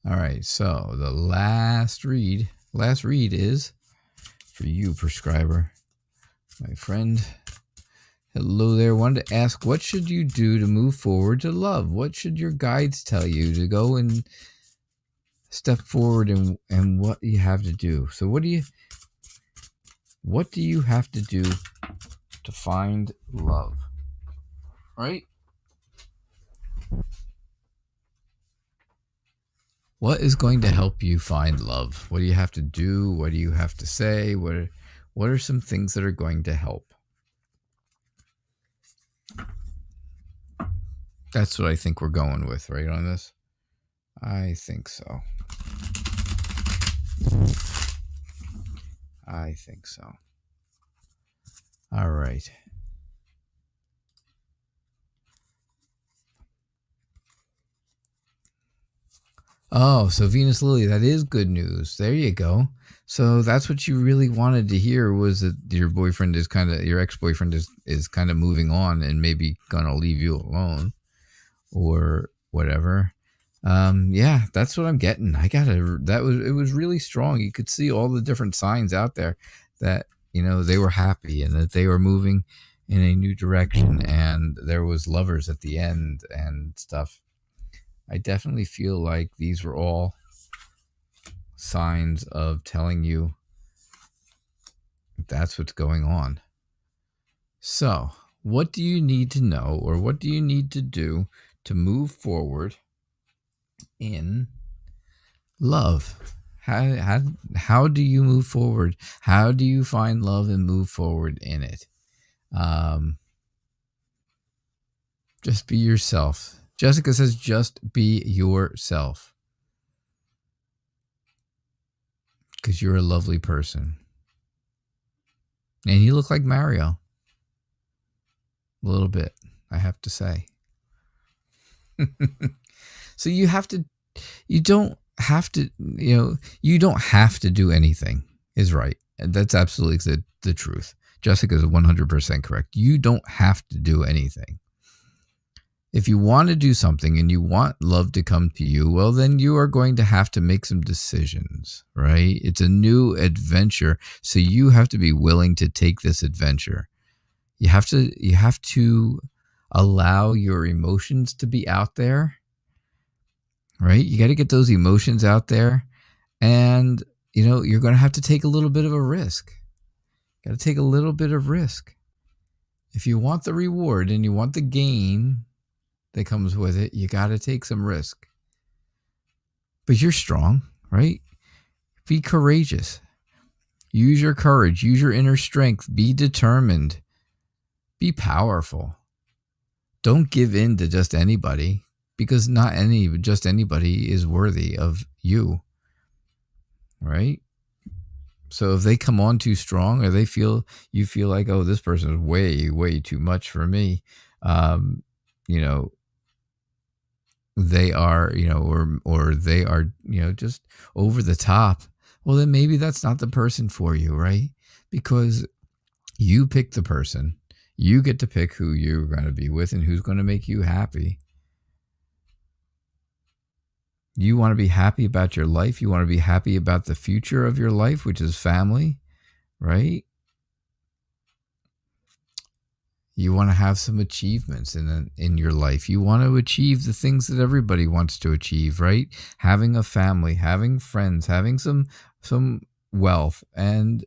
All right, so the last read is for you, prescriber. My friend, hello there. Wanted to ask, what should you do to move forward to love? What should your guides tell you to go and step forward and what you have to do? So what do you have to do to find love? Right? What is going to help you find love? What do you have to do? What do you have to say? What are some things that are going to help? That's what I think we're going with, right, on this? I think so. I think so. All right. Oh, so Venus Lily, that is good news. There you go. So that's what you really wanted to hear, was that your ex-boyfriend is kind of moving on and maybe gonna leave you alone or whatever. Yeah, that's what I'm getting. It was really strong. You could see all the different signs out there that, they were happy and that they were moving in a new direction, and there was lovers at the end and stuff. I definitely feel like these were all signs of telling you that's what's going on. So, what do you need to know, or what do you need to do to move forward in love? How do you move forward? How do you find love and move forward in it? Just be yourself. Jessica says, just be yourself. Because you're a lovely person. And you look like Mario. A little bit, I have to say. So you don't have to do anything, is right. That's absolutely the truth. Jessica is 100% correct. You don't have to do anything. If you want to do something and you want love to come to you, well, then you are going to have to make some decisions, right? It's a new adventure, so you have to be willing to take this adventure. You have to allow your emotions to be out there, right? You got to get those emotions out there, and you're going to have to take a little bit of a risk. Got to take a little bit of risk. If you want the reward and you want the gain that comes with it, you got to take some risk. But you're strong, right? Be courageous. Use your courage. Use your inner strength. Be determined. Be powerful. Don't give in to just anybody, because not just anybody is worthy of you, right? So if they come on too strong, or you feel like, oh, this person is way, way too much for me, they are, or they are, just over the top. Well, then maybe that's not the person for you, right? Because you pick the person. You get to pick who you're going to be with and who's going to make you happy. You want to be happy about your life. You want to be happy about the future of your life, which is family, right? You want to have some achievements in your life. You want to achieve the things that everybody wants to achieve, right? Having a family, having friends, having some wealth, and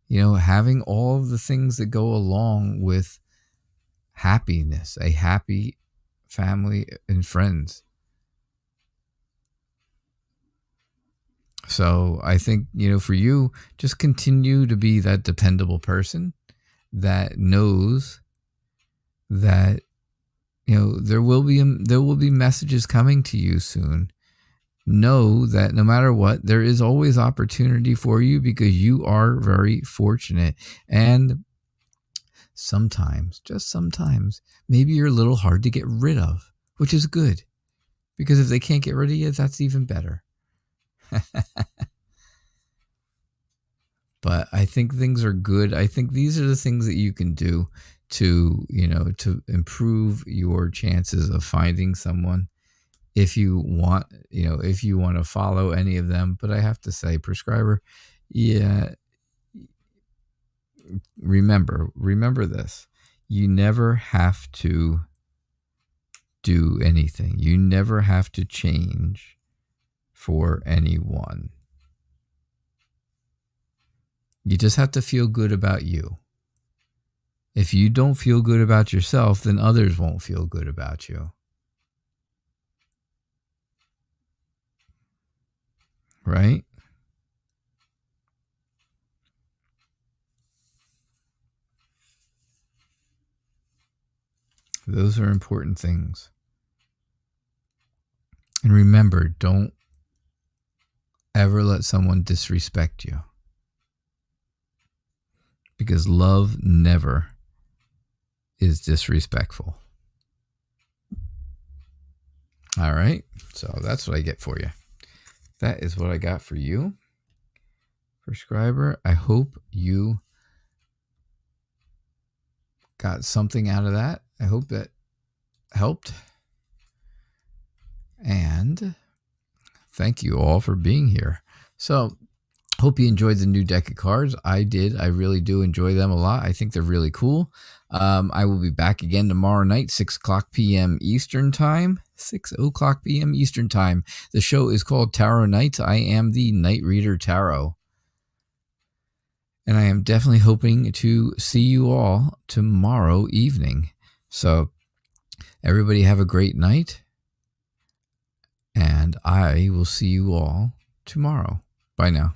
having all of the things that go along with happiness, a happy family and friends. So I think, for you, just continue to be that dependable person that knows that, there will be messages coming to you soon. Know that no matter what, there is always opportunity for you, because you are very fortunate. And sometimes, just sometimes, maybe you're a little hard to get rid of, which is good, because if they can't get rid of you, that's even better. But I think things are good. I think these are the things that you can do to improve your chances of finding someone, if you want to follow any of them. But I have to say, prescriber, yeah, remember this. You never have to do anything. You never have to change for anyone. You just have to feel good about you. If you don't feel good about yourself, then others won't feel good about you. Right? Those are important things. And remember, don't ever let someone disrespect you, because love never is disrespectful. All right. So that's what I get for you. That is what I got for you, prescriber. I hope you got something out of that. I hope that helped. And thank you all for being here. So hope you enjoyed the new deck of cards. I did. I really do enjoy them a lot. I think they're really cool. I will be back again tomorrow night, 6 o'clock p.m. Eastern Time. 6 o'clock p.m. Eastern Time. The show is called Tarot Nights. I am the Night Reader Tarot. And I am definitely hoping to see you all tomorrow evening. So everybody have a great night. And I will see you all tomorrow. Bye now.